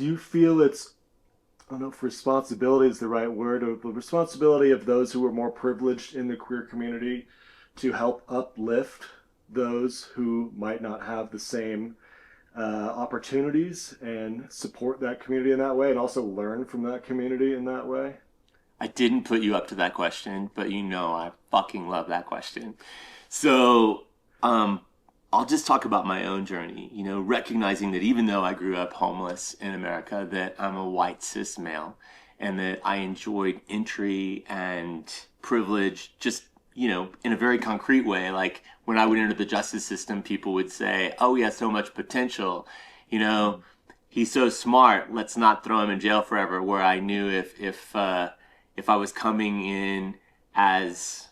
do you feel it's, I don't know if responsibility is the right word, or the responsibility of those who are more privileged in the queer community to help uplift those who might not have the same opportunities and support that community in that way and also learn from that community in that way? I didn't put you up to that question, but you know I fucking love that question. So, um, I'll just talk about my own journey, recognizing that even though I grew up homeless in America, that I'm a white cis male and that I enjoyed entry and privilege just, in a very concrete way. Like when I would enter the justice system, people would say, oh, he has so much potential, you know, he's so smart, let's not throw him in jail forever. Where I knew if I was coming in as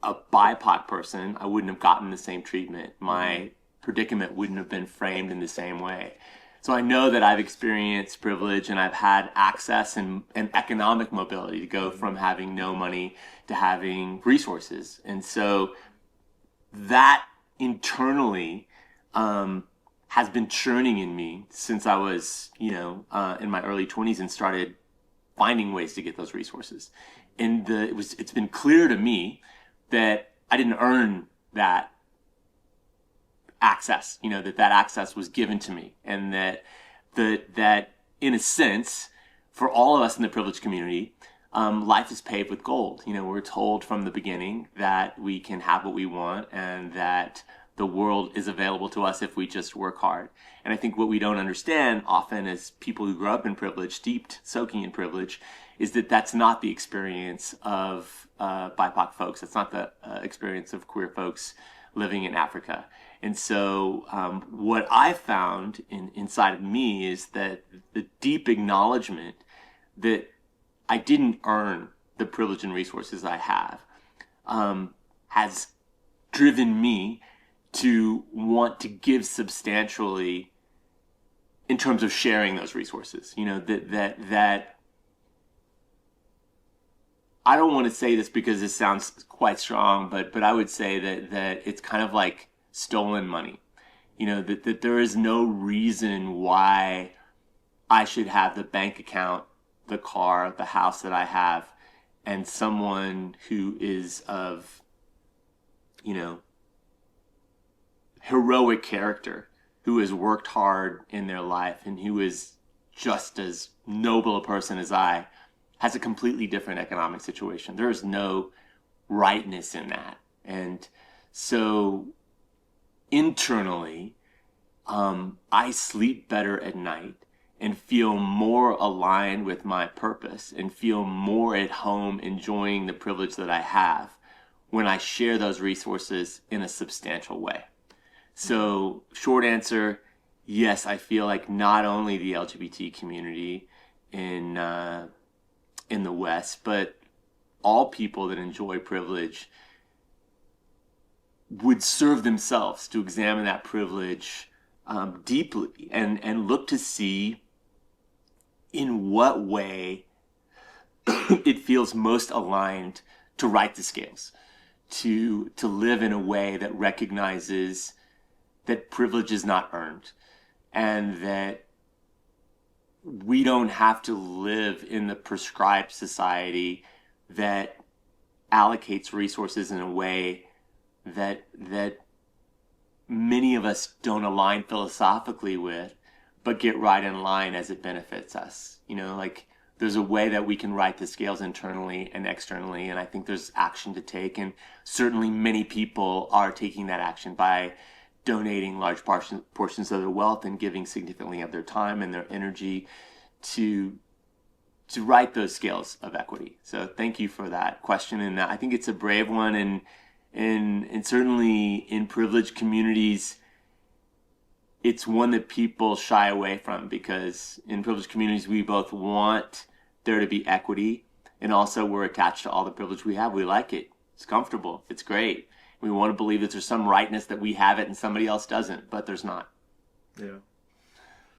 a BIPOC person, I wouldn't have gotten the same treatment. My predicament wouldn't have been framed in the same way. So I know that I've experienced privilege and I've had access and economic mobility to go from having no money to having resources. And so that internally has been churning in me since I was, in my early 20s and started finding ways to get those resources. And it's been clear to me that I didn't earn that access, that access was given to me, and that in a sense, for all of us in the privileged community, life is paved with gold. We're told from the beginning that we can have what we want and that the world is available to us if we just work hard. And I think what we don't understand often as people who grow up in privilege, steeped, soaking in privilege, is that that's not the experience of BIPOC folks. That's not the experience of queer folks living in Africa. And so what I found inside of me is that the deep acknowledgement that I didn't earn the privilege and resources I have has driven me to want to give substantially in terms of sharing those resources. That I don't want to say this because this sounds quite strong, but I would say that it's kind of like stolen money. That there is no reason why I should have the bank account, the car, the house that I have, and someone who is of, heroic character, who has worked hard in their life and who is just as noble a person as I, has a completely different economic situation. There is no rightness in that. And so internally, I sleep better at night and feel more aligned with my purpose and feel more at home enjoying the privilege that I have when I share those resources in a substantial way. So short answer, yes, I feel like not only the LGBT community in the West, but all people that enjoy privilege would serve themselves to examine that privilege deeply and look to see in what way it feels most aligned to right the scales, to live in a way that recognizes that privilege is not earned and that we don't have to live in the prescribed society that allocates resources in a way that many of us don't align philosophically with, but get right in line as it benefits us. Like there's a way that we can right the scales internally and externally, and I think there's action to take, and certainly many people are taking that action by donating large portions of their wealth and giving significantly of their time and their energy to right those scales of equity. So thank you for that question, and I think it's a brave one, and certainly in privileged communities, it's one that people shy away from, because in privileged communities we both want there to be equity, and also we're attached to all the privilege we have. We like it. It's comfortable. It's great. We want to believe that there's some rightness that we have it and somebody else doesn't, but there's not. Yeah.